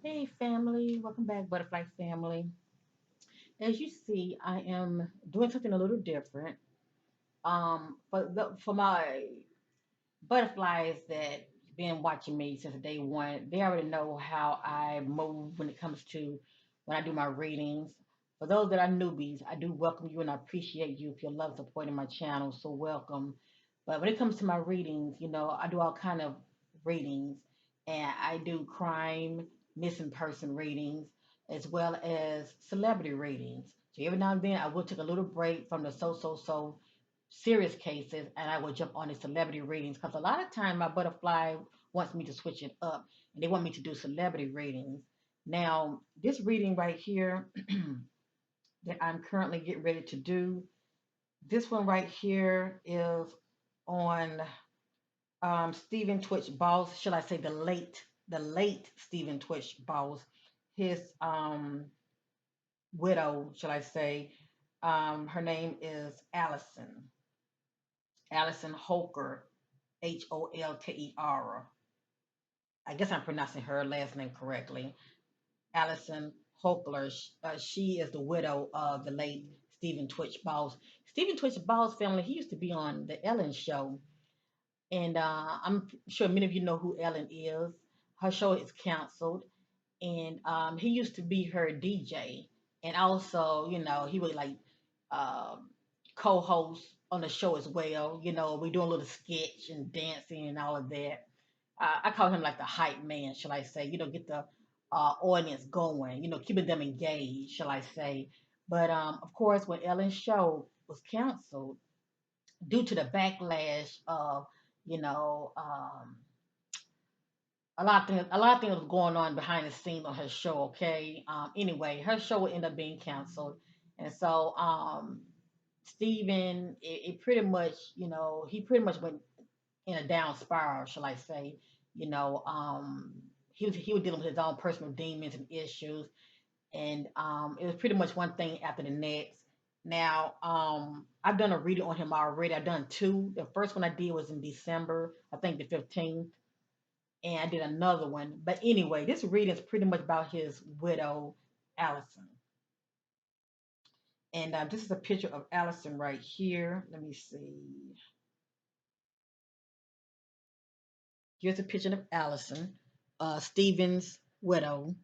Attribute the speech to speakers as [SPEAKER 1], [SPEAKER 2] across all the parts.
[SPEAKER 1] Hey family, welcome back, Butterfly family. As you see, I am doing something a little different. For my butterflies that been watching me since day one, they already know how I move when it comes to when I do my readings. For those that are newbies, I do welcome you and I appreciate you if you love supporting my channel. So welcome. But when it comes to my readings, I do all kind of readings, and I do crime, missing person readings, as well as celebrity readings. So every now and then, I will take a little break from the so serious cases and I will jump on the celebrity readings because a lot of time my butterfly wants me to switch it up and they want me to do celebrity readings. Now, this reading right here that I'm currently getting ready to do, this one right here is on Stephen Twitch Boss, shall I say the late Stephen Twitch Boss, his widow, shall I say. Her name is Allison Holker, Holker. I guess I'm pronouncing her last name correctly. Allison Holker. She is the widow of the late Stephen Twitch Balls. Stephen Twitch Balls family, he used to be on the Ellen show. And I'm sure many of you know who Ellen is. Her show is canceled. And he used to be her DJ. And also, he would like um, co-host on the show as well. We do a little sketch and dancing and all of that. I call him like the hype man, shall I say? Get the audience going. Keeping them engaged, shall I say? But of course, when Ellen's show was canceled due to the backlash of, you know, a lot of things was going on behind the scenes on her show. Okay. Anyway, her show would end up being canceled, and so Steven, it pretty much, he pretty much went in a down spiral, shall I say. You know, um, he was dealing with his own personal demons and issues, and it was pretty much one thing after the next. Now, I've done a reading on him already. I've done two. The first one I did was in December, I think the 15th, and I did another one. But anyway, this reading is pretty much about his widow, Allison. And this is a picture of Allison right here. Let me see. Here's a picture of Allison, Stephen's widow.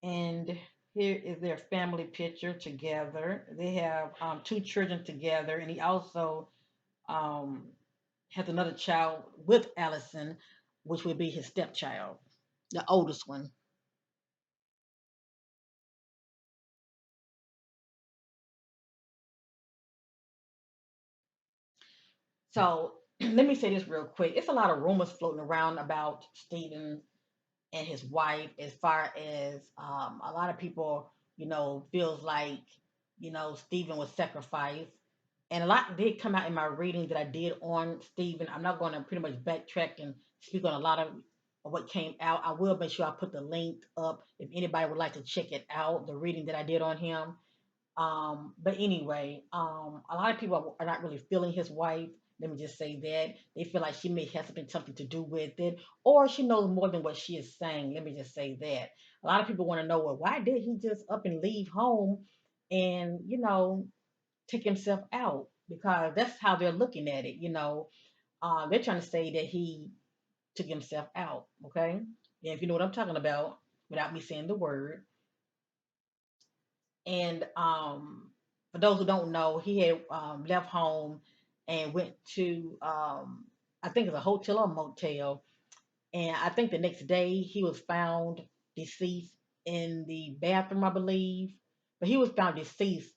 [SPEAKER 1] And here is their family picture together. They have two children together, and he also um, has another child with Allison, which would be his stepchild, the oldest one. So let me say this real quick. It's a lot of rumors floating around about Stephen and his wife, as far as a lot of people, feels like, Stephen was sacrificed. And a lot did come out in my reading that I did on Stephen. I'm not going to pretty much backtrack and speak on a lot of what came out. I will make sure I put the link up if anybody would like to check it out, the reading that I did on him. But anyway, a lot of people are not really feeling his wife. Let me just say that they feel like she may have something to do with it, or she knows more than what she is saying. Let me just say that. A lot of people want to know, well, why did he just up and leave home and take himself out? Because that's how they're looking at it. They're trying to say that he took himself out. Okay, and if you know what I'm talking about, without me saying the word. And for those who don't know, he had left home and went to, I think it's a hotel or motel. And I think the next day he was found deceased in the bathroom, I believe. But he was found deceased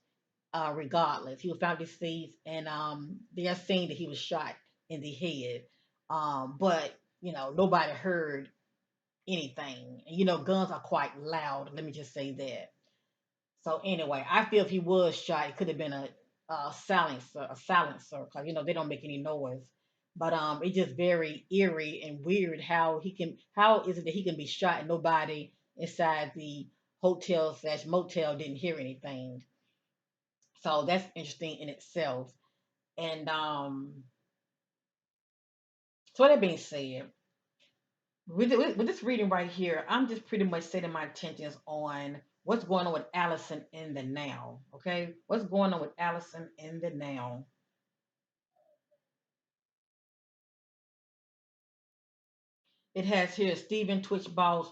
[SPEAKER 1] regardless. He was found deceased, and they are saying that he was shot in the head. But, nobody heard anything. And, guns are quite loud. Let me just say that. So anyway, I feel if he was shot, it could have been a silencer, because they don't make any noise. But it's just very eerie and weird how is it that he can be shot and nobody inside the hotel/motel didn't hear anything. So that's interesting in itself. And So that being said, with this reading right here, I'm just pretty much setting my attentions on what's going on with Allison in the now. Okay, what's going on with Allison in the now? It has here Stephen Twitch boss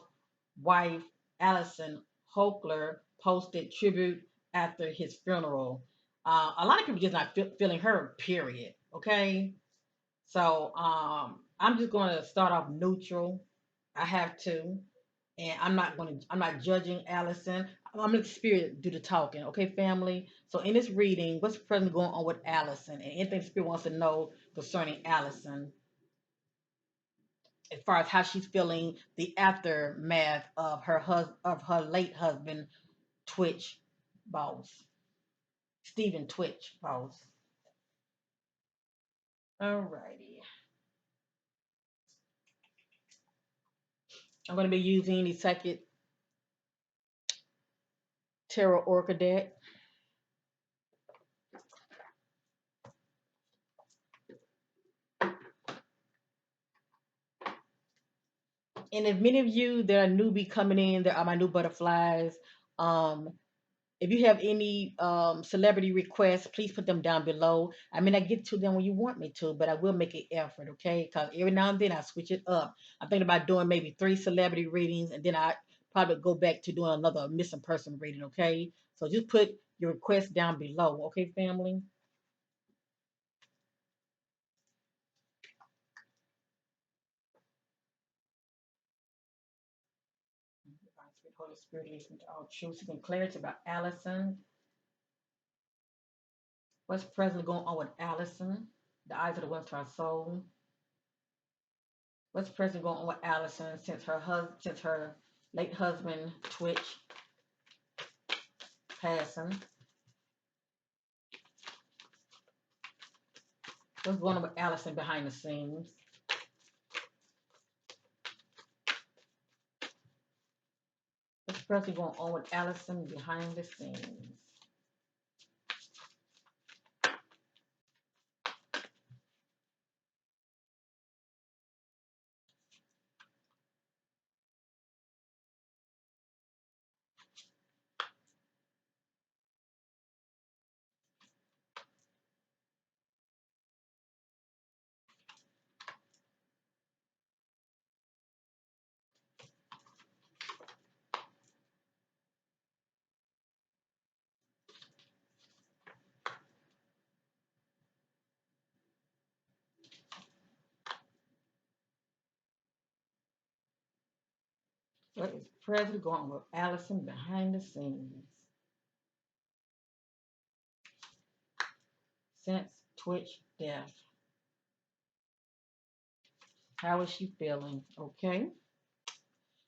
[SPEAKER 1] wife Allison Holker posted tribute after his funeral. A lot of people just not feeling her. Period. Okay, so I'm just going to start off neutral. I have to, and I'm not judging Allison. I'm gonna let the spirit do the talking. Okay, family. So in this reading, what's presently going on with Allison, and anything the spirit wants to know concerning Allison, as far as how she's feeling, the aftermath of of her late husband, Twitch boss, Stephen Twitch boss. Alrighty. I'm going to be using the second Tarot Oracle deck. And if many of you that are newbie coming in, there are my new butterflies. Um, if you have any celebrity requests, please put them down below. I mean, I get to them when you want me to, but I will make an effort, okay? Because every now and then I switch it up. I'm thinking about doing maybe 3 celebrity readings, and then I probably go back to doing another missing person reading, okay? So just put your requests down below, okay, family? Holy Spirit leads me to all truth and clarity about Allison. What's presently going on with Allison? The eyes of the ones to our soul. What's presently going on with Allison since her late husband Twitch passing? What's going on with Allison behind the scenes? What's presently going on with Allison behind the scenes? What is presently going on with Allison behind the scenes? Since Twitch death. How is she feeling? Okay.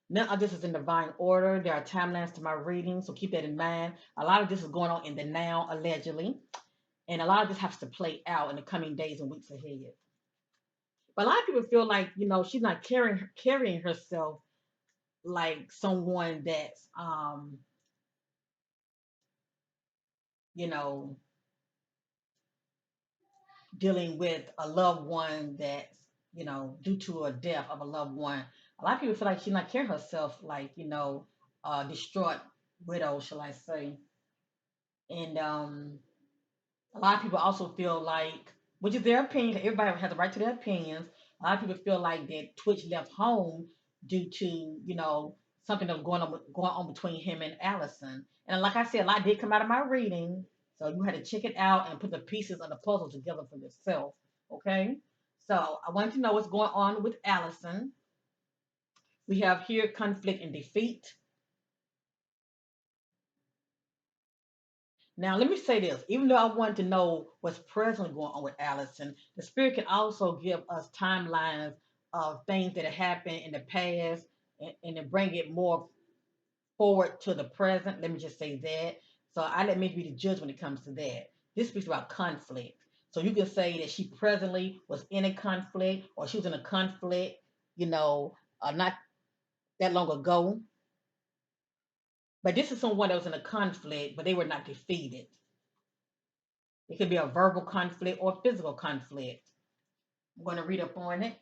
[SPEAKER 1] None of this is in divine order. There are timelines to my reading, so keep that in mind. A lot of this is going on in the now, allegedly, and a lot of this has to play out in the coming days and weeks ahead. But a lot of people feel like she's not carrying herself like someone that's you know dealing with a loved one that's due to a death of a loved one. A lot of people feel like she's not carrying herself like distraught widow, shall I say? And a lot of people also feel like, which is their opinion, everybody has a right to their opinions. A lot of people feel like that Twitch left home due to, something that was going on between him and Allison. And like I said, a lot did come out of my reading. So you had to check it out and put the pieces of the puzzle together for yourself. Okay? So I want to know what's going on with Allison. We have here conflict and defeat. Now, let me say this. Even though I want to know what's presently going on with Allison, the Spirit can also give us timelines of things that have happened in the past and to bring it more forward to the present. Let me just say that. So I let me be the judge when it comes to that. This speaks about conflict. So you can say that she presently was in a conflict or she was in a conflict, not that long ago. But this is someone that was in a conflict, but they were not defeated. It could be a verbal conflict or a physical conflict. I'm going to read up on it.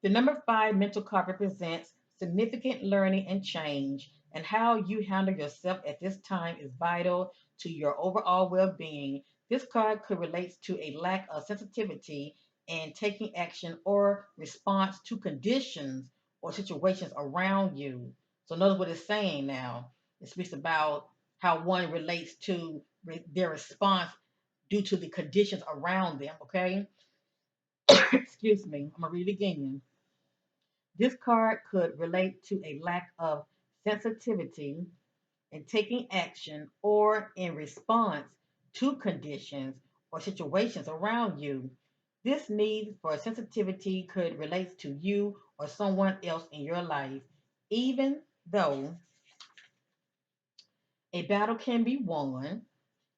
[SPEAKER 1] The number 5 mental card represents significant learning and change, and how you handle yourself at this time is vital to your overall well being. This card could relate to a lack of sensitivity and taking action or response to conditions or situations around you. So, notice what it's saying now. It speaks about how one relates to their response due to the conditions around them. Okay, excuse me, I'm gonna read it again. This card could relate to a lack of sensitivity in taking action or in response to conditions or situations around you. This need for sensitivity could relate to you or someone else in your life, even though a battle can be won.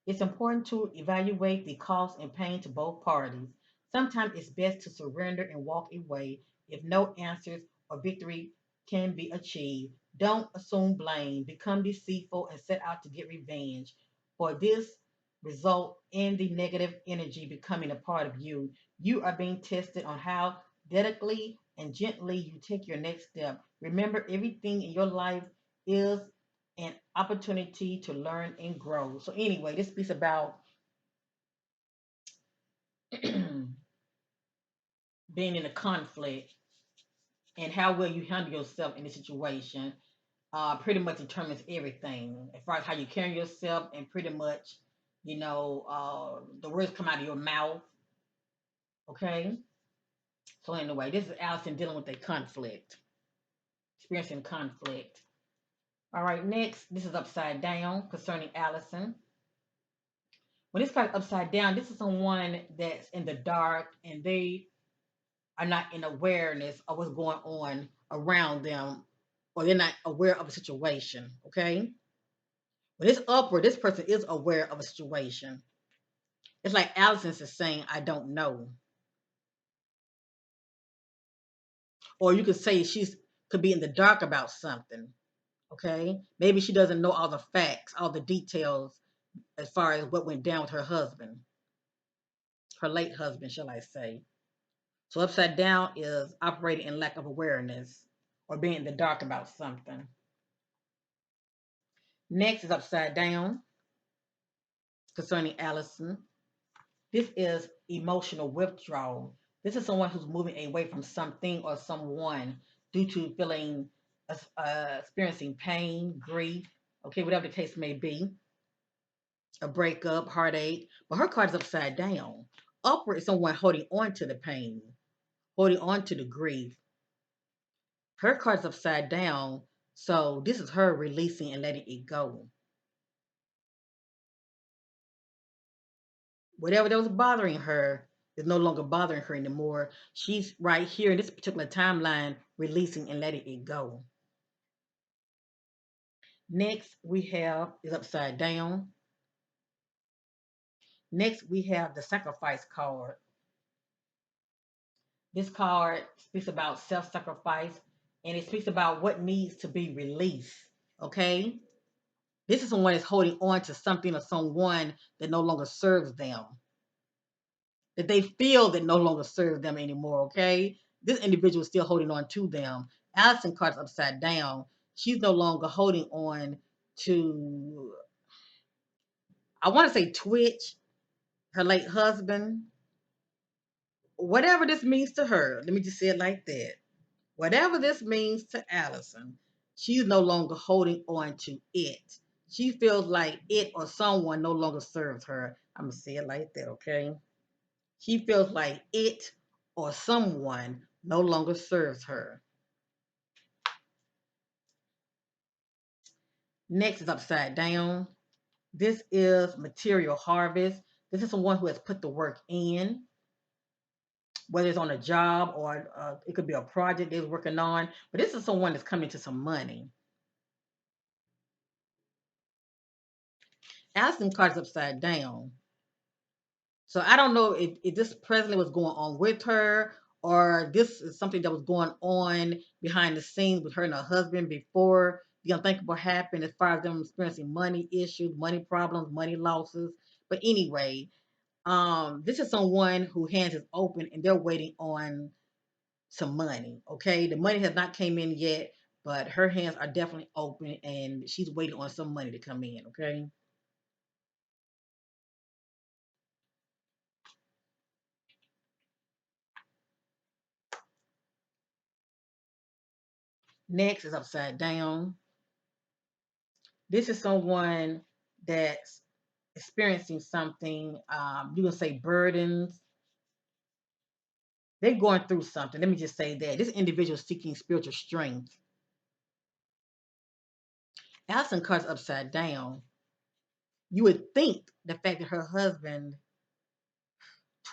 [SPEAKER 1] It's important to evaluate the cost and pain to both parties. Sometimes it's best to surrender and walk away if no answers or victory can be achieved. Don't assume blame, become deceitful, and set out to get revenge. For this result in the negative energy becoming a part of you. You are being tested on how delicately and gently you take your next step. Remember, everything in your life is an opportunity to learn and grow. So anyway, this piece about being in a conflict and how well you handle yourself in a situation pretty much determines everything as far as how you carry yourself and pretty much, the words come out of your mouth. Okay. So anyway, this is Allison dealing with a conflict, experiencing conflict. All right, next, this is upside down concerning Allison. When this card is upside down, this is someone that's in the dark and they are not in awareness of what's going on around them, or they're not aware of a situation. Okay. When it's upward, this person is aware of a situation. It's like Allison's is saying, I don't know. Or you could say she's could be in the dark about something. Okay. Maybe she doesn't know all the facts, all the details as far as what went down with her husband, her late husband, shall I say. So upside down is operating in lack of awareness or being in the dark about something. Next is upside down concerning Allison. This is emotional withdrawal. This is someone who's moving away from something or someone due to feeling, experiencing pain, grief, okay, whatever the case may be, a breakup, heartache. But her card is upside down. Upward is someone holding on to the pain, holding on to the grief. Her card's upside down, so this is her releasing and letting it go. Whatever that was bothering her is no longer bothering her anymore. She's right here in this particular timeline, releasing and letting it go. Next, we have is upside down. Next, we have the sacrifice card. This card speaks about self sacrifice and it speaks about what needs to be released. Okay? This is someone that's holding on to something or someone that no longer serves them, that they feel that no longer serve them anymore. Okay, this individual is still holding on to them. Allison card's upside down. She's no longer holding on to, I want to say tWitch, her late husband. Whatever this means to her, let me just say it like that. Whatever this means to Allison, she's no longer holding on to it. She feels like it or someone no longer serves her. I'm gonna say it like that, okay? She feels like it or someone no longer serves her. Next is upside down. This is material harvest. This is someone who has put the work in, whether it's on a job or it could be a project they're working on. But this is someone that's coming to some money. Allison card's upside down. So I don't know if this presently was going on with her or this is something that was going on behind the scenes with her and her husband before the unthinkable happened as far as them experiencing money issues, money problems, money losses. But anyway, this is someone who hands is open and they're waiting on some money. Okay, the money has not came in yet, but her hands are definitely open, and she's waiting on some money to come in. Okay. Next is upside down. This is someone that's experiencing something. You can say burdens. They're going through something. Let me just say that this individual is seeking spiritual strength. Allison cards upside down. You would think the fact that her husband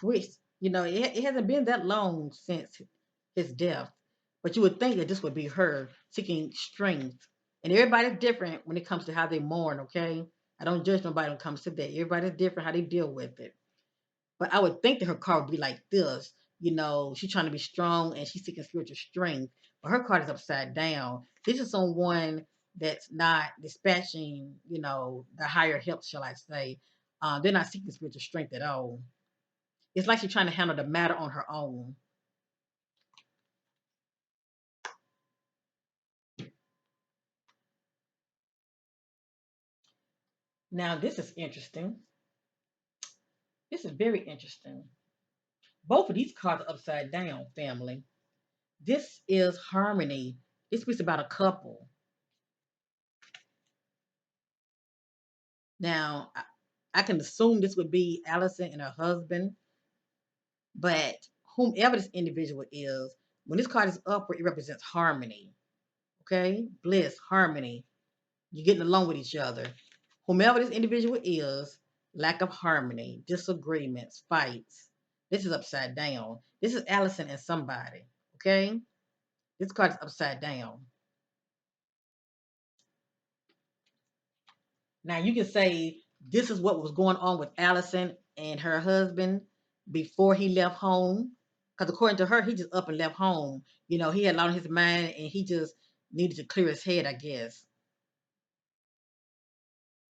[SPEAKER 1] twist, it hasn't been that long since his death, but you would think that this would be her seeking strength. And everybody's different when it comes to how they mourn, okay? I don't judge nobody when it comes to that. Everybody's different how they deal with it. But I would think that her card would be like this. She's trying to be strong and she's seeking spiritual strength. But her card is upside down. This is someone that's not dispatching, the higher help, shall I say. They're not seeking spiritual strength at all. It's like she's trying to handle the matter on her own. Now, this is interesting. This is very interesting. Both of these cards are upside down, family. This is harmony. This speaks about a couple. Now, I can assume this would be Allison and her husband, but whomever this individual is, when this card is upward, it represents harmony. Okay? Bliss, harmony. You're getting along with each other. Whomever this individual is, lack of harmony, disagreements, fights. This is upside down. This is Allison and somebody. Okay? This card is upside down. Now you can say this is what was going on with Allison and her husband before he left home. Because according to her, he just up and left home. He had a lot on his mind and he just needed to clear his head, I guess.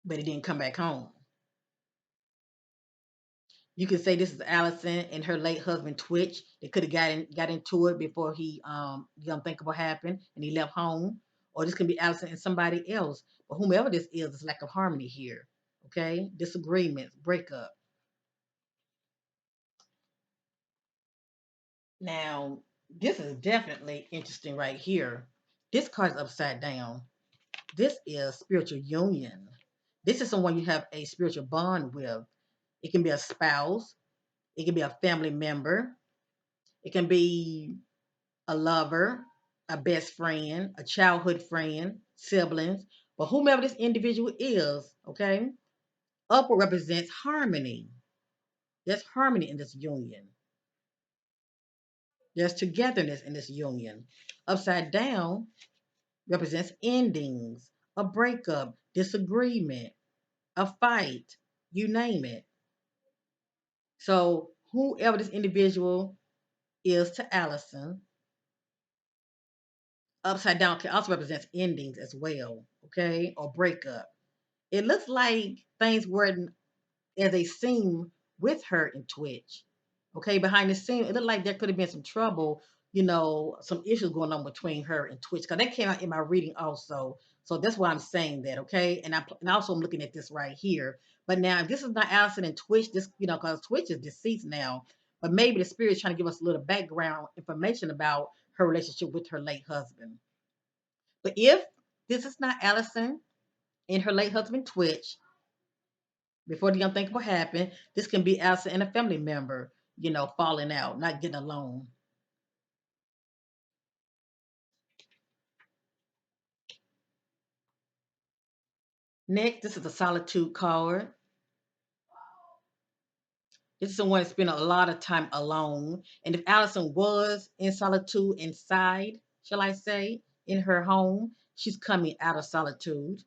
[SPEAKER 1] But he didn't come back home. You could say this is Allison and her late husband tWitch. They could have got into it before the unthinkable happened and he left home. Or this could be Allison and somebody else. But whomever this is, there's lack of harmony here. Okay? Disagreements, breakup. Now, this is definitely interesting right here. This card is upside down. This is spiritual union. This is someone you have a spiritual bond with. It can be a spouse, it can be a family member, it can be a lover, a best friend, a childhood friend, siblings, but whomever this individual is, okay? Upward represents harmony. There's harmony in this union. There's togetherness in this union. Upside down represents endings, a breakup, disagreement, a fight, you name it. So, whoever this individual is to Allison, upside down can also represents endings as well, okay, or breakup. It looks like things weren't as they seem with her in tWitch. Okay, behind the scene, it looked like there could have been some trouble, some issues going on between her and tWitch. Because that came out in my reading also. So that's why I'm saying that, okay? And also I'm looking at this right here. But now, if this is not Allison and tWitch, this, because tWitch is deceased now, but maybe the spirit is trying to give us a little background information about her relationship with her late husband. But if this is not Allison and her late husband tWitch, before the unthinkable happened, this can be Allison and a family member, falling out, not getting along. Next, this is the solitude card. This is someone that spent a lot of time alone. And if Allison was in solitude inside, shall I say, in her home, she's coming out of solitude.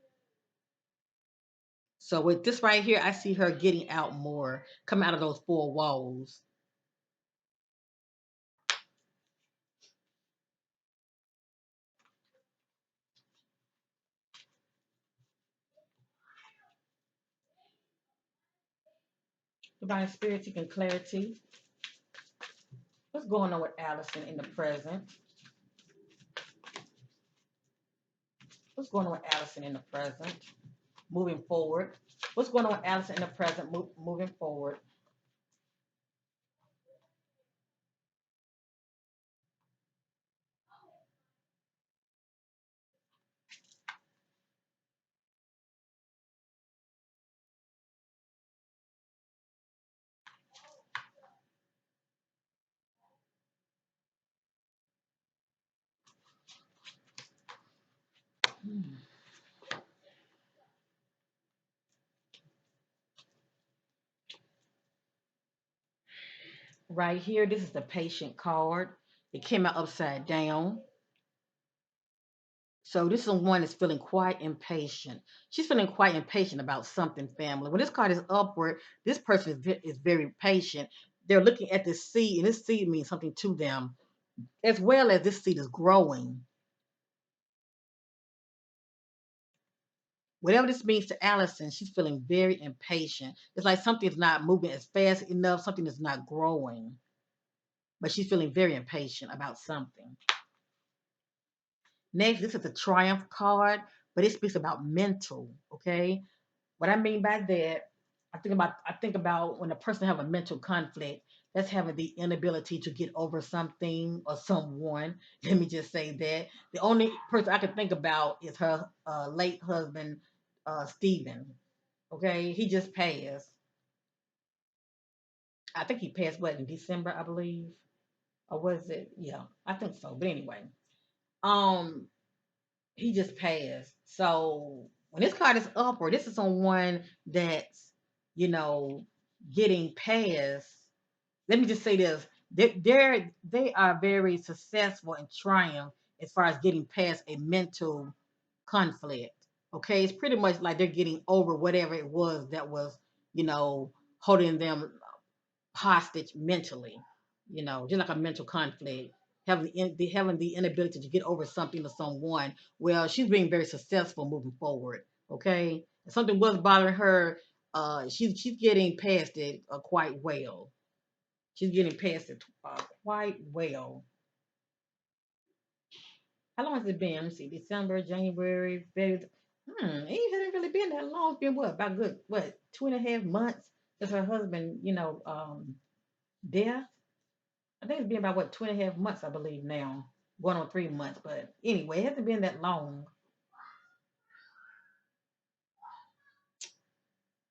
[SPEAKER 1] So with this right here, I see her getting out more, coming out of those four walls. Divine spirit seeking clarity. What's going on with Allison in the present? What's going on with Allison in the present? Moving forward. What's going on with Allison in the present? Moving forward. Hmm. Right here, this is the patient card. It came out upside down. So this is one that's feeling quite impatient. She's feeling quite impatient about something, family. When this card is upward, this person is very patient. They're looking at this seed, and this seed means something to them, as well as this seed is growing. Whatever this means to Allison, she's feeling very impatient. It's like something's not moving as fast enough, something is not growing, but she's feeling very impatient about something. Next, this is a triumph card, but it speaks about mental, okay? What I mean by that, I think about when a person have a mental conflict, that's having the inability to get over something or someone. Let me just say that. The only person I can think about is her late husband, Stephen. Okay, he just passed. I think he passed what in December, I believe, or was it? Yeah, I think so. But anyway, um, he just passed. So when this card is upward, this is on one that's, you know, getting past. Let me just say this. They are very successful and triumph as far as getting past a mental conflict. Okay. It's pretty much like they're getting over whatever it was that was, you know, holding them hostage mentally, just like a mental conflict, having the inability to get over something or someone. Well, she's being very successful moving forward. Okay, if something was bothering her, she's getting past it quite well. She's getting past it quite well. How long has it been? Let's see, December, January, February. It hasn't really been that long. It's been what, about good, what, 2.5 months since her husband, death. I think it's been about what, 2.5 months, I believe now, going on 3 months. But anyway, it hasn't been that long.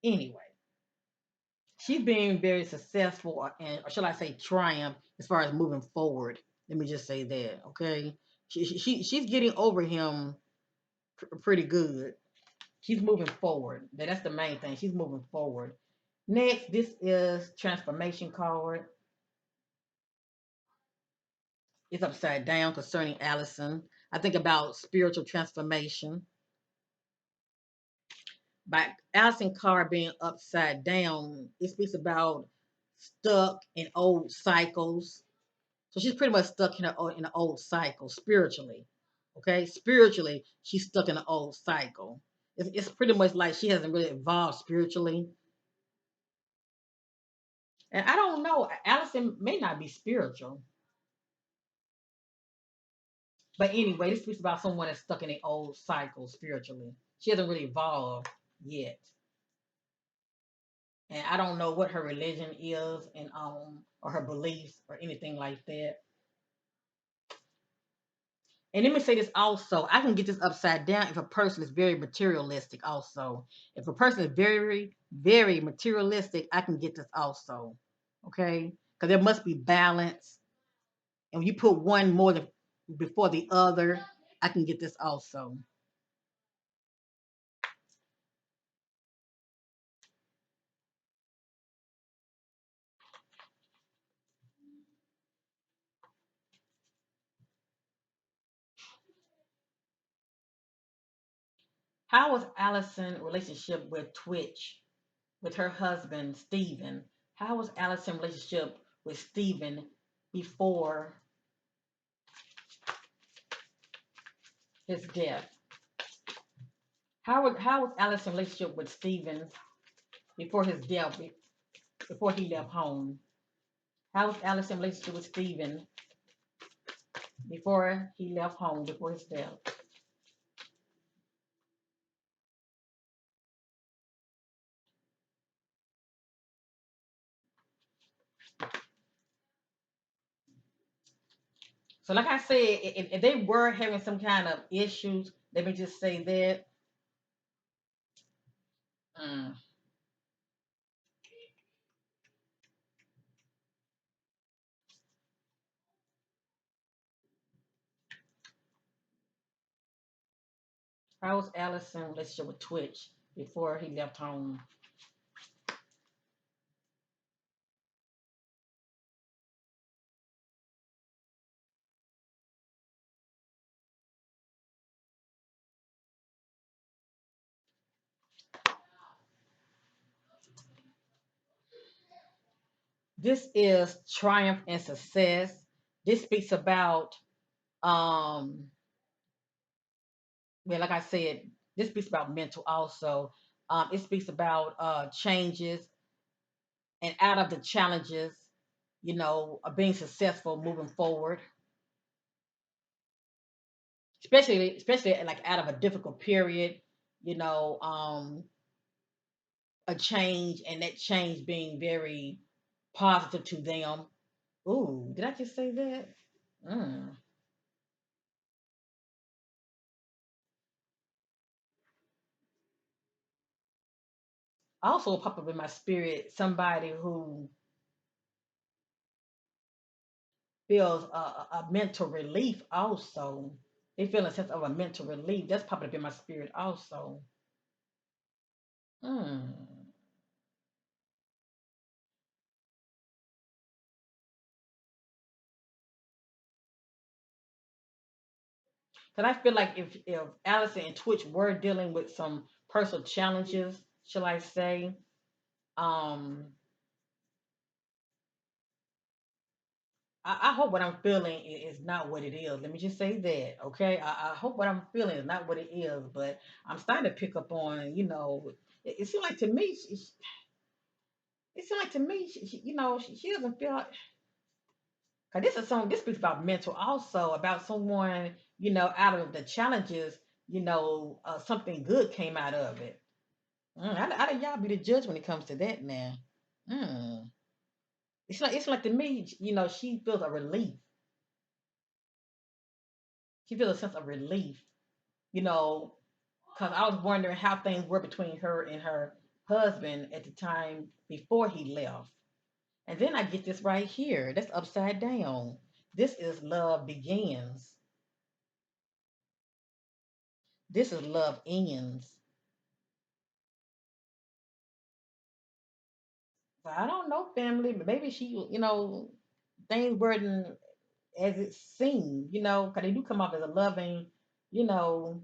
[SPEAKER 1] Anyway, she's being very successful, and or shall I say, triumph as far as moving forward. Let me just say that, okay? She's getting over him pretty good. She's moving forward. That's the main thing. She's moving forward. Next, this is transformation card. It's upside down concerning Allison. I think about spiritual transformation. By Allison Carr being upside down, it speaks about stuck in old cycles. So she's pretty much stuck in an old cycle spiritually. Okay, spiritually, she's stuck in an old cycle. It's pretty much like she hasn't really evolved spiritually. And I don't know, Allison may not be spiritual, but anyway, this speaks about someone that's stuck in an old cycle spiritually. She hasn't really evolved yet. And I don't know what her religion is, and or her beliefs or anything like that. And let me say this also, I can get this upside down if a person is very materialistic also. If a person is very, very materialistic, I can get this also. Okay? Because there must be balance. And when you put one more before the other, I can get this also. How was Allison's relationship with tWitch, with her husband, Stephen? How was Allison's relationship with Stephen before his death? How was Allison's relationship with Stephen before his death, before he left home? How was Allison relationship with Stephen before he left home, before his death? So, like I said, if they were having some kind of issues, let me just say that. Mm, how was Allison relationship with Twitch before he left home? This is triumph and success. This speaks about, um, well, like I said, this speaks about mental also. It speaks about changes and out of the challenges, of being successful moving forward, especially like out of a difficult period, you know, um, a change and that change being very positive to them. Ooh, did I just say that? Mm. Also pop up in my spirit somebody who feels a mental relief also. They feel a sense of a mental relief. That's popping up in my spirit also. Mm. Because I feel like if Allison and Twitch were dealing with some personal challenges, shall I say, um, I hope what I'm feeling is not what it is. Let me just say that, okay? I hope what I'm feeling is not what it is, but I'm starting to pick up on, it seems like to me, it seems like to me, she doesn't feel. Cause this is something. This speaks about mental, also about someone, out of the challenges, something good came out of it. How do y'all be the judge when it comes to that now? Mm. It's like to me, she feels a relief. She feels a sense of relief, you know, because I was wondering how things were between her and her husband at the time before he left. And then I get this right here. That's upside down. This is love begins. This is love ends. So I don't know, family, but maybe she, things weren't as it seemed, because they do come off as a loving, you know,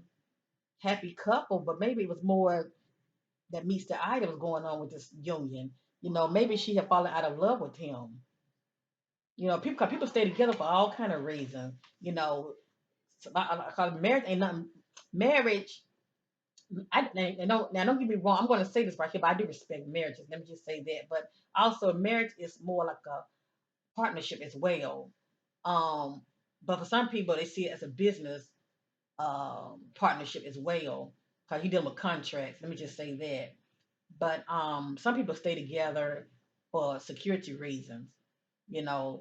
[SPEAKER 1] happy couple, but maybe it was more that meets the eye that was going on with this union. Maybe she had fallen out of love with him. People stay together for all kind of reasons. So, cause marriage ain't nothing. Marriage, now don't get me wrong. I'm going to say this right here, but I do respect marriages. Let me just say that. But also, marriage is more like a partnership as well. Um, but for some people, they see it as a business partnership as well, because you deal with contracts. Let me just say that. But some people stay together for security reasons,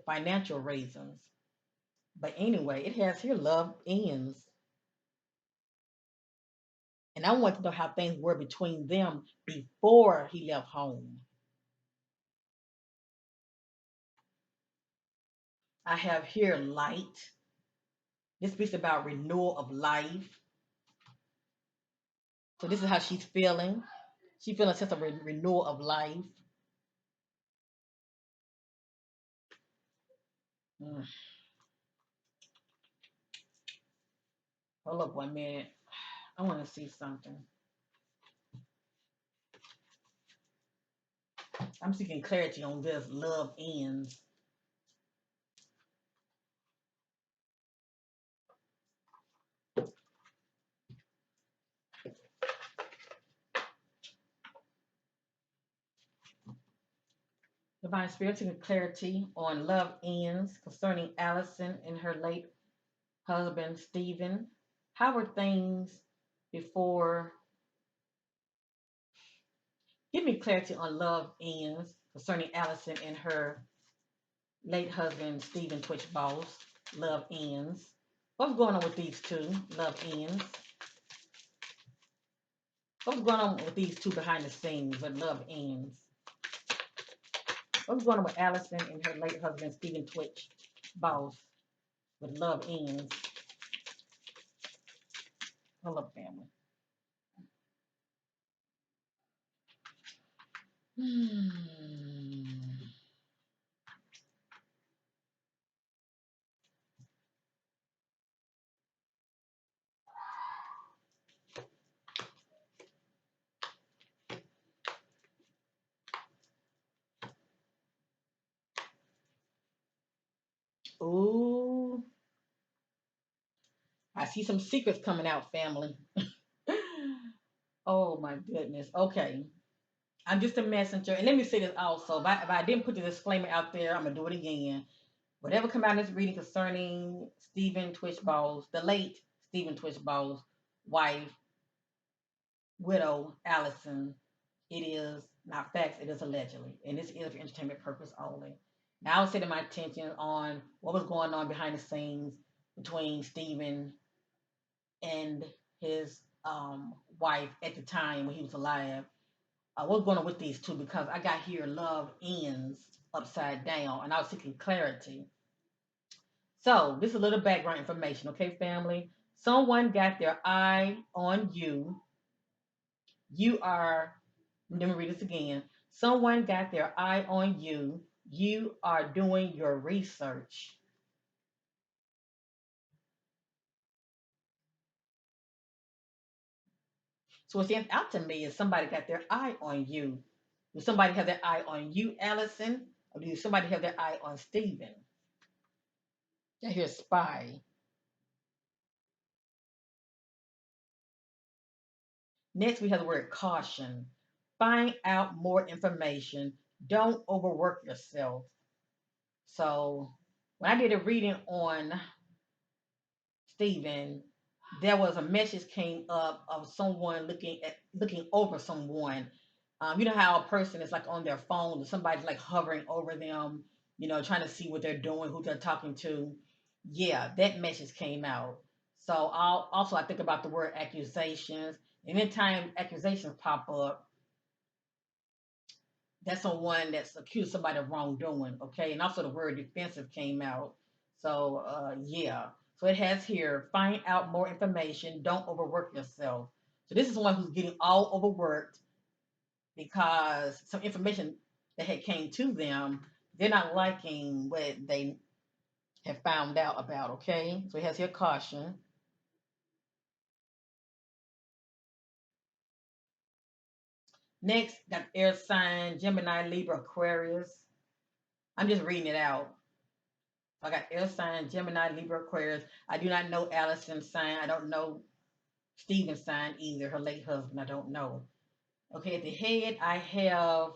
[SPEAKER 1] financial reasons. But anyway, it has here love ends. And I want to know how things were between them before he left home. I have here light. This speaks about renewal of life. So this is how she's feeling. She feeling a sense of renewal of life. Mm. Hold up 1 minute. I want to see something. I'm seeking clarity on this. Love ends. Divine spiritual clarity on love ends concerning Allison and her late husband Stephen. How were things before? Give me clarity on love ends concerning Allison and her late husband Stephen Twitch Balls. Love ends. What's going on with these two? Love ends. What's going on with these two behind the scenes with love ends? What's going on with Allison and her late husband Stephen Twitch Balls with love ends? Hello, family. Hmm. Ooh, I see some secrets coming out, family. Oh my goodness. Okay. I'm just a messenger. And let me say this also. If I didn't put the disclaimer out there, I'm gonna do it again. Whatever come out in this reading concerning Stephen Twitch Balls, the late Stephen Twitch Balls' wife, widow, Allison, it is not facts, it is allegedly. And this is for entertainment purpose only. Now I'll set my attention on what was going on behind the scenes between Stephen and his wife at the time when he was alive. What's going on with these two? Because I got here love ends upside down, and I was seeking clarity. So this is a little background information, okay, family? Someone got their eye on you. You are, let me read this again. Someone got their eye on you. You are doing your research. So what's out to me is somebody got their eye on you. Does somebody have their eye on you, Allison? Or do somebody have their eye on Stephen? I hear spy. Next, we have the word caution. Find out more information. Don't overwork yourself. So when I did a reading on Stephen, there was a message came up of someone looking over someone. You know how a person is like on their phone, or somebody's like hovering over them, trying to see what they're doing, who they're talking to. Yeah, that message came out. So I think about the word accusations. And anytime accusations pop up, that's someone that's accused somebody of wrongdoing, okay? And also the word defensive came out. So yeah. So it has here, find out more information, don't overwork yourself. So this is someone who's getting all overworked because some information that had came to them, they're not liking what they have found out about, okay? So it has here caution. Next, got air sign, Gemini, Libra, Aquarius. I'm just reading it out. I got air sign, Gemini, Libra, Aquarius. I do not know Allison's sign. I don't know Stephen's sign either. Her late husband, I don't know. Okay, at the head, I have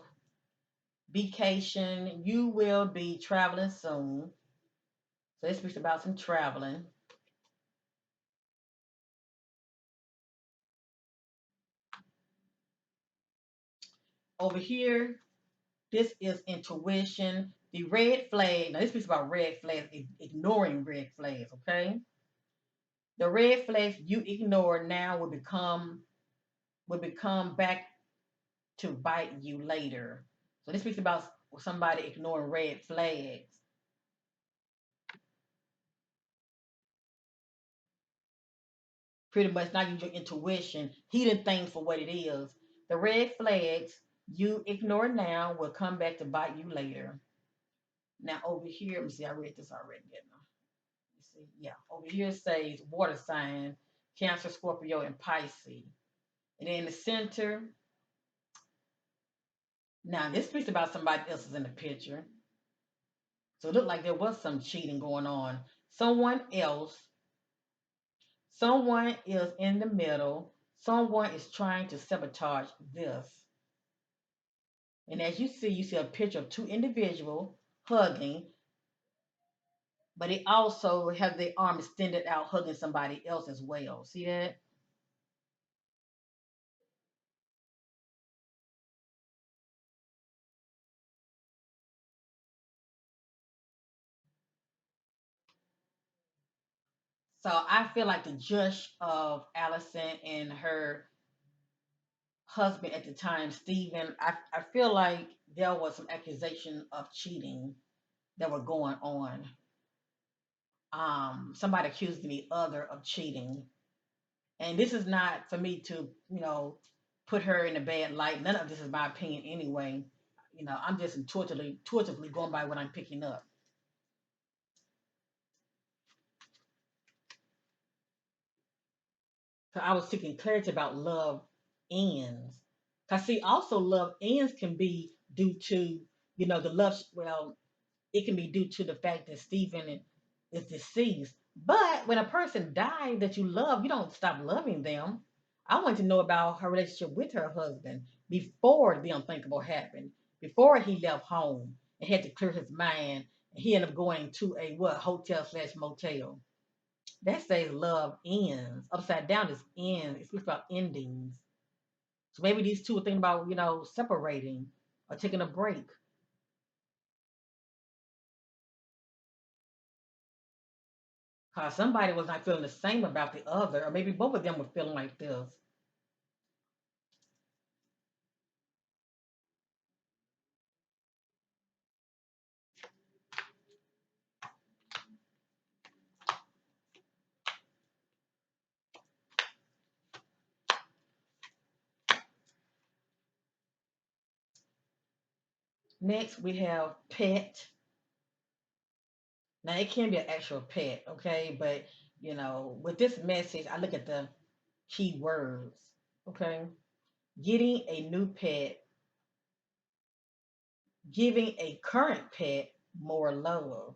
[SPEAKER 1] vacation. You will be traveling soon. So this speaks about some traveling. Over here, this is intuition. The red flag. Now this speaks about red flags, ignoring red flags. Okay, the red flags you ignore now will become back to bite you later. So this speaks about somebody ignoring red flags. Pretty much not use your intuition, healing things for what it is. The red flags you ignore now will come back to bite you later. Now over here, let me see, I read this already. Let me see. Yeah, over here it says water sign, Cancer, Scorpio, and Pisces. And then in the center, now this speaks about somebody else is in the picture. So it looked like there was some cheating going on. Someone else, someone is in the middle, someone is trying to sabotage this. And as you see a picture of two individuals hugging, but they also have their arm extended out hugging somebody else as well. See that? So I feel like the judge of Allison and her husband at the time, Stephen, I feel like there was some accusation of cheating that were going on. Somebody accusing the other of cheating. And this is not for me to, put her in a bad light. None of this is my opinion anyway. I'm just intuitively going by what I'm picking up. So I was seeking clarity about love ends. Cause see, also love ends can be due to, the love. Well, it can be due to the fact that Stephen is deceased. But when a person dies that you love, you don't stop loving them. I want to know about her relationship with her husband before the unthinkable happened, before he left home and had to clear his mind. He ended up going to a what hotel/motel. That says love ends. Upside down is ends. It speaks about endings. So maybe these two are thinking about, separating or taking a break. Cause somebody was not feeling the same about the other, or maybe both of them were feeling like this. Next, we have pet. Now, it can be an actual pet, okay? But, with this message, I look at the key words, okay? Getting a new pet, giving a current pet more love.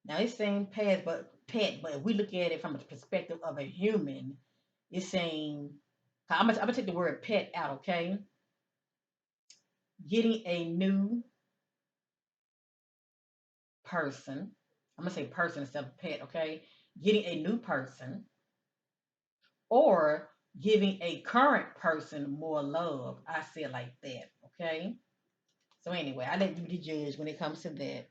[SPEAKER 1] Now, it's saying pet, but if we look at it from the perspective of a human, it's saying, I'm gonna take the word pet out, okay? Getting a new person. I'm gonna say person instead of pet, okay? Getting a new person or giving a current person more love. I say it like that, okay? So anyway, I let you be the judge when it comes to that.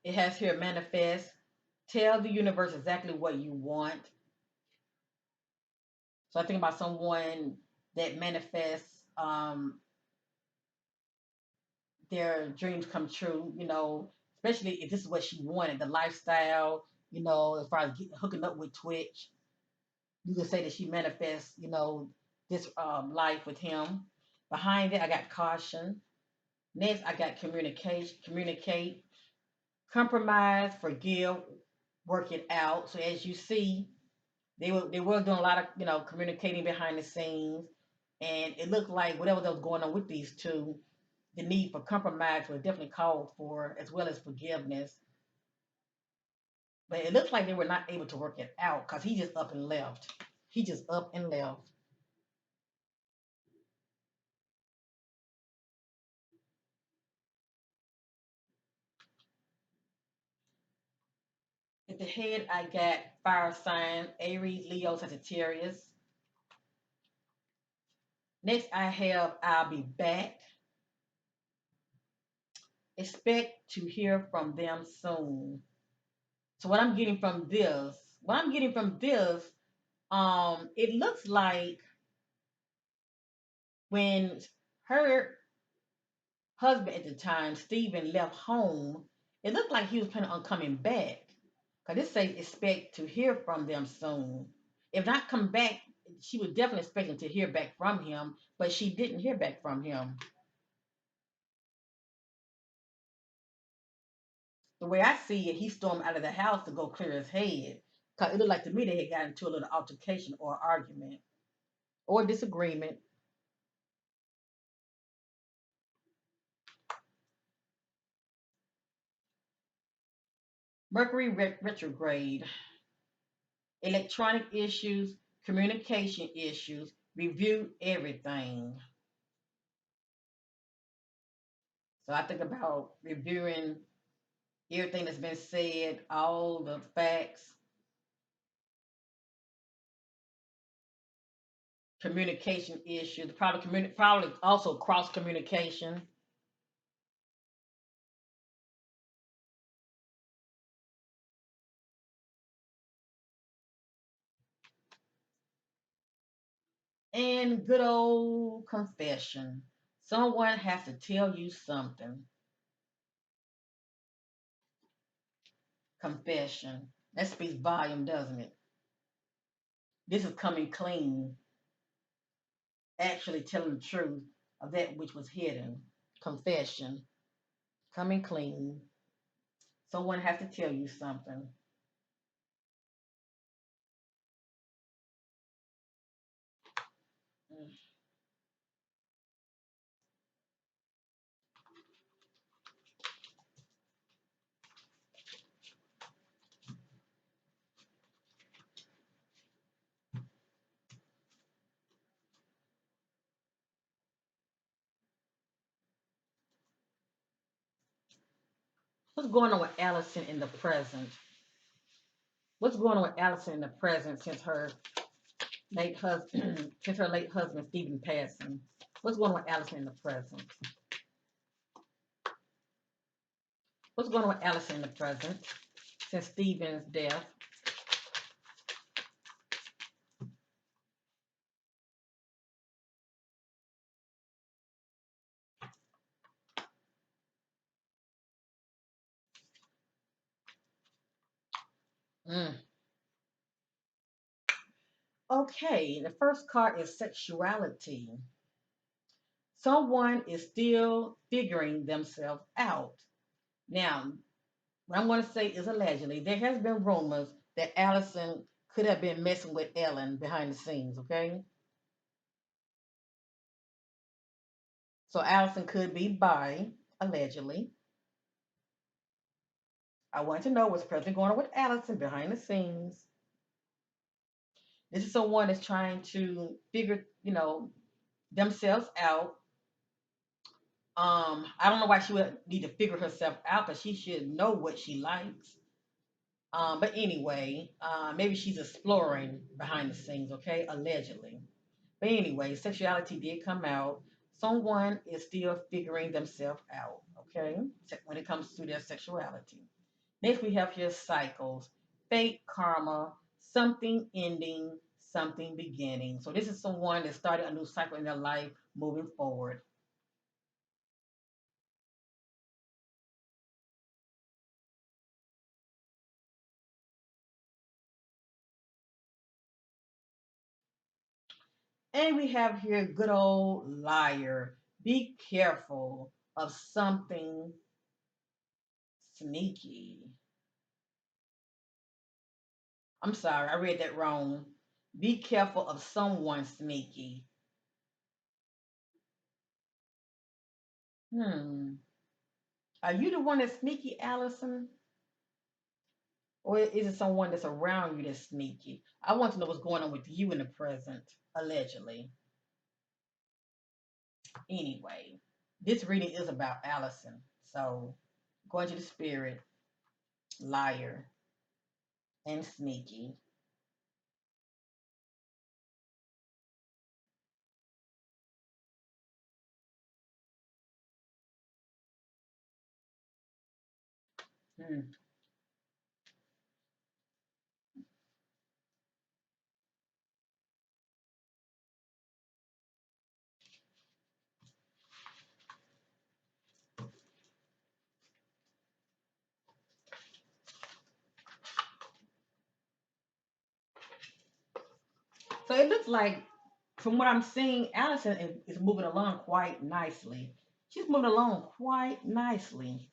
[SPEAKER 1] It has here manifest. Tell the universe exactly what you want. So I think about someone that manifests their dreams come true, especially if this is what she wanted, the lifestyle, as far as hooking up with tWitch. You could say that she manifests, this life with him. Behind it, I got caution. Next, I got communication, communicate, compromise, forgive, work it out. So as you see, they were doing a lot of communicating behind the scenes, and it looked like whatever that was going on with these two, the need for compromise was definitely called for, as well as forgiveness. But it looks like they were not able to work it out because he just up and left. He just up and left. At the head, I got fire sign, Aries, Leo, Sagittarius. Next, I have I'll be back. Expect to hear from them soon. So what I'm getting from this, it looks like when her husband at the time, Stephen, left home, it looked like he was planning on coming back. Because this says expect to hear from them soon. If not come back, she was definitely expecting to hear back from him, but she didn't hear back from him. The way I see it, he stormed out of the house to go clear his head. Cause it looked like to me they had gotten into a little altercation or argument or disagreement. Mercury retrograde, electronic issues, communication issues, review everything. So I think about reviewing everything that's been said, all the facts, communication issues, probably also cross communication, and good old confession. Someone has to tell you something. Confession. That speaks volume, doesn't it? This is coming clean, actually telling the truth of that which was hidden. Confession. Coming clean. Someone has to tell you something. What's going on with Allison in the present? What's going on with Allison in the present since her late husband since her late husband Stephen passing? What's going on with Allison in the present? What's going on with Allison in the present since Stephen's death? Mm. Okay, the first card is sexuality. Someone is still figuring themselves out. Now, what I'm going to say is allegedly, there has been rumors that Allison could have been messing with Ellen behind the scenes, okay? So Allison could be bi, allegedly. I want to know what's presently going on with Allison behind the scenes. This is someone that's trying to figure, themselves out. I don't know why she would need to figure herself out, because she should know what she likes. But anyway, maybe she's exploring behind the scenes, okay? Allegedly. But anyway, sexuality did come out. Someone is still figuring themselves out, okay? When it comes to their sexuality. Next, we have here cycles, fate, karma, something ending, something beginning. So this is someone that started a new cycle in their life moving forward. And we have here good old liar. Be careful of something sneaky. I'm sorry, I read that wrong. Be careful of someone sneaky. Hmm. Are you the one that's sneaky, Allison? Or is it someone that's around you that's sneaky? I want to know what's going on with you in the present, allegedly. Anyway, this reading is about Allison. So, going to the spirit, liar, and sneaky. Hmm. So it looks like, from what I'm seeing, Allison is moving along quite nicely. She's moving along quite nicely.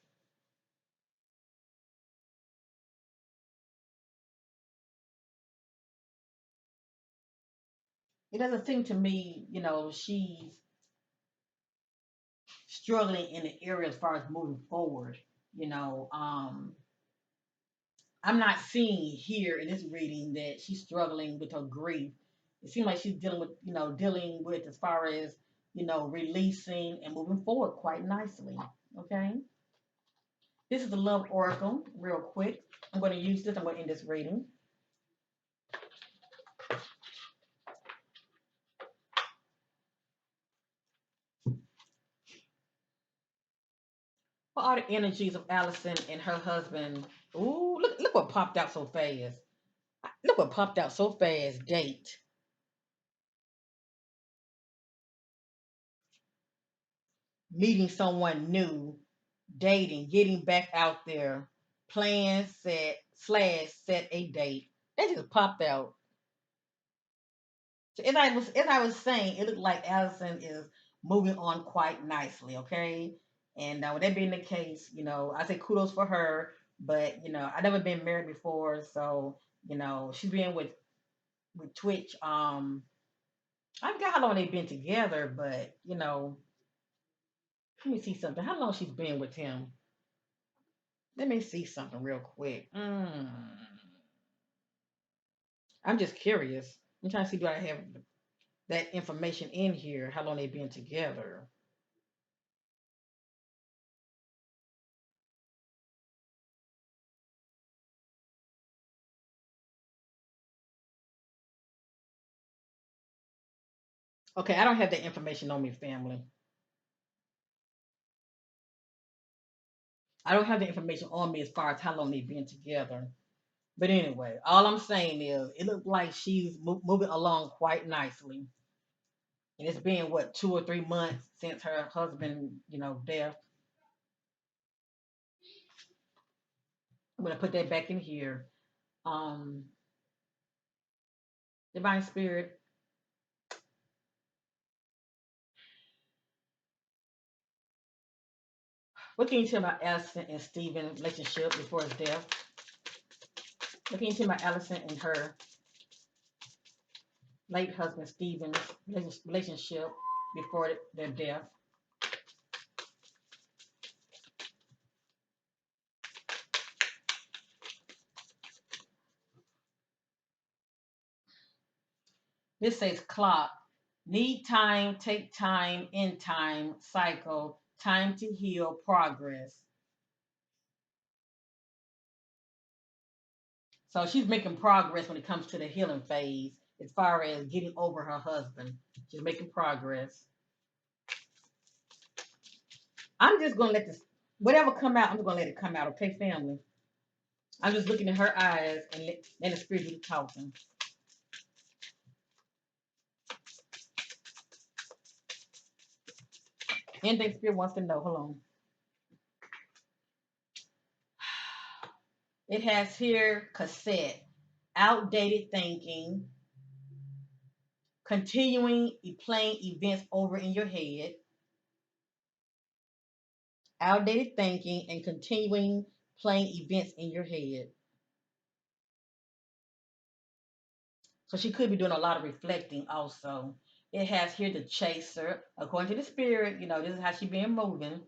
[SPEAKER 1] It doesn't seem to me, she's struggling in the area as far as moving forward. You know, um, I'm not seeing here in this reading that she's struggling with her grief. It seems like she's dealing with, dealing with as far as, releasing and moving forward quite nicely. Okay. This is the love oracle, real quick. I'm going to use this. I'm going to end this reading. What are the energies of Allison and her husband? Ooh, look what popped out so fast. Look what popped out so fast. Date. Meeting someone new, dating, getting back out there, plan, set, slash, set a date. That just popped out. So as I was saying, it looked like Allison is moving on quite nicely, okay? And with that being the case, I say kudos for her, but I've never been married before, so she's been with tWitch. I forgot how long they've been together, but let me see something. How long she's been with him? Let me see something real quick. I'm just curious. I'm trying to see, do I have that information in here? How long they've been together? Okay, I don't have that information on me, family. I don't have the information on me as far as how long they've been together. But anyway, all I'm saying is it looks like she's moving along quite nicely. And it's been what, 2 or 3 months since her husband, death. I'm gonna put that back in here. Um, Divine Spirit, what can you tell about Allison and Stephen's relationship before his death? What can you tell about Allison and her late husband Stephen's relationship before their death? This says clock. Need time, take time, in time, cycle, time to heal, progress. So she's making progress when it comes to the healing phase as far as getting over her husband. She's making progress. I'm just gonna let this whatever come out, I'm just gonna let it come out, okay, family? I'm just looking in her eyes and let the spirit do the talking. Anything spirit wants to know, hold on. It has here cassette, outdated thinking, continuing playing events over in your head, outdated thinking, and continuing playing events in your head. So she could be doing a lot of reflecting also. It has here the chaser. According to the spirit, this is how she been moving.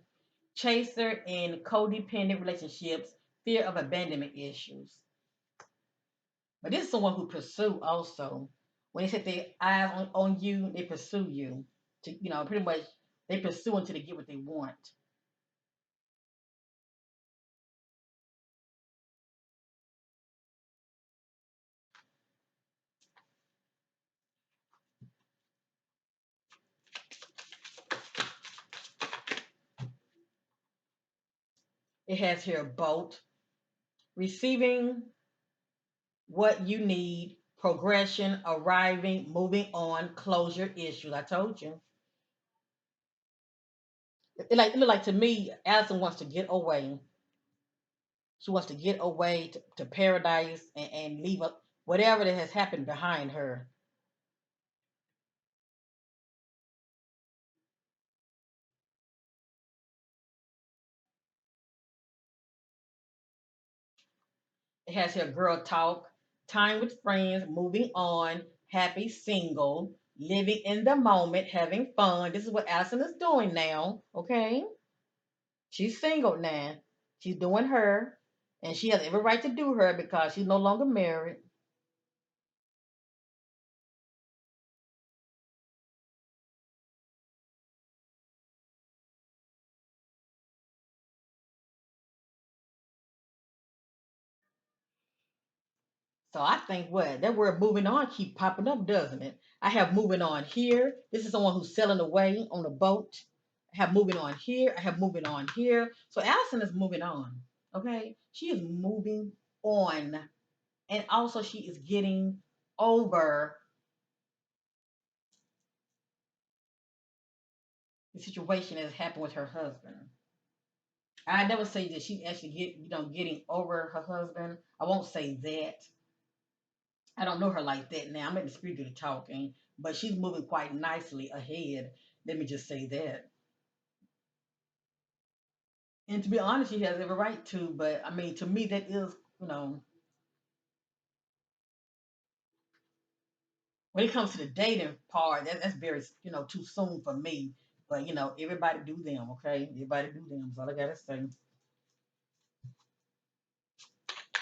[SPEAKER 1] Chaser in codependent relationships, fear of abandonment issues. But this is someone who pursue also. When they set their eyes on you, they pursue you. To pretty much they pursue until they get what they want. It has here boat, receiving what you need, progression, arriving, moving on, closure issues. I told you. It look like to me, Allison wants to get away. She wants to get away to paradise and leave up whatever that has happened behind her. It has here girl talk, time with friends, moving on, happy single, living in the moment, having fun. This is what Allison is doing now. Okay. She's single now. She's doing her. And she has every right to do her because she's no longer married. So I think what that word moving on keep popping up, doesn't it? I have moving on here. This is someone who's sailing away on a boat. I have moving on here. I have moving on here. So Allison is moving on. Okay, she is moving on, and also she is getting over the situation that has happened with her husband. I never say that she actually getting over her husband. I won't say that. I don't know her like that now. I'm in the spirit of the talking, but she's moving quite nicely ahead. Let me just say that. And to be honest, she has every right to. But I mean, to me, that is, when it comes to the dating part, that's very, too soon for me. But everybody do them, okay? Everybody do them. That's all I gotta say.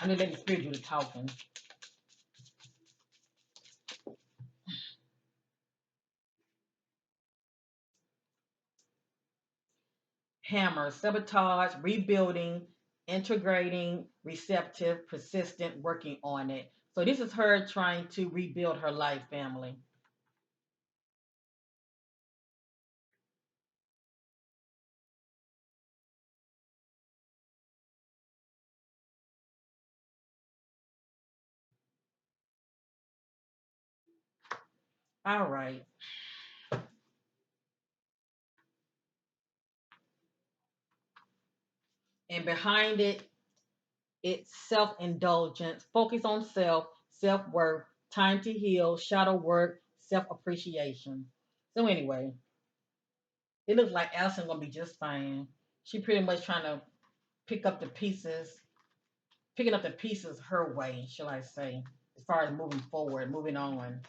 [SPEAKER 1] I'm gonna let the spirit do the talking. Hammer, sabotage, rebuilding, integrating, receptive, persistent, working on it. So this is her trying to rebuild her life, family. All right. And behind it, it's self-indulgence, focus on self, self-worth, time to heal, shadow work, self-appreciation. So anyway, it looks like Allison gonna be just fine. She pretty much trying to pick up the pieces, picking up the pieces her way, shall I say, as far as moving forward, moving on.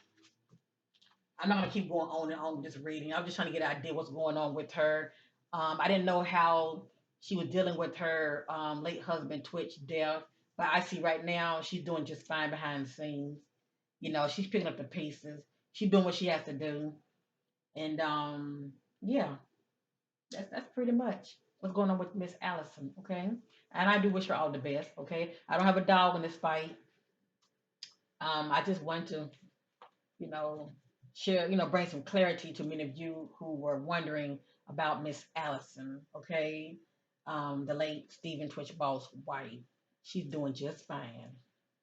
[SPEAKER 1] I'm not gonna keep going on and on with this reading. I'm just trying to get an idea what's going on with her. I didn't know how she was dealing with her late husband Twitch death, but I see right now she's doing just fine behind the scenes. She's picking up the pieces. She's doing what she has to do, and yeah, that's pretty much what's going on with Miss Allison. Okay, and I do wish her all the best. Okay, I don't have a dog in this fight. I just want to you know, share, bring some clarity to many of you who were wondering about Miss Allison, okay? The late Stephen Twitch Ball's wife. She's doing just fine.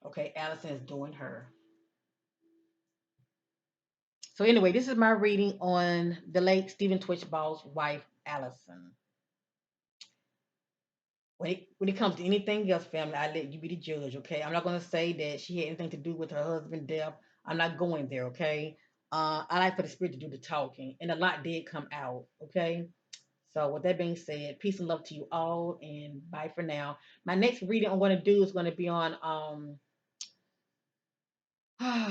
[SPEAKER 1] Okay, Allison is doing her. So anyway, this is my reading on the late Stephen Twitch Ball's wife, Allison. When it comes to anything else, family, I let you be the judge, okay? I'm not gonna say that she had anything to do with her husband's death. I'm not going there, okay? I like for the spirit to do the talking, and a lot did come out, okay? So with that being said, peace and love to you all, and bye for now. My next reading I'm gonna do is gonna be on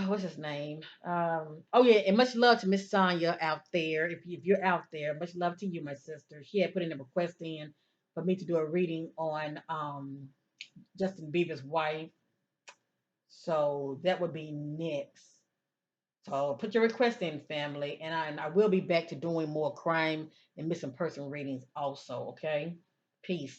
[SPEAKER 1] what's his name? Oh yeah, and much love to Miss Sonya out there. If you're out there, much love to you, my sister. She had put in a request in for me to do a reading on Justin Bieber's wife. So that would be next. So put your request in, family, and I will be back to doing more crime and missing person readings also. Okay, peace.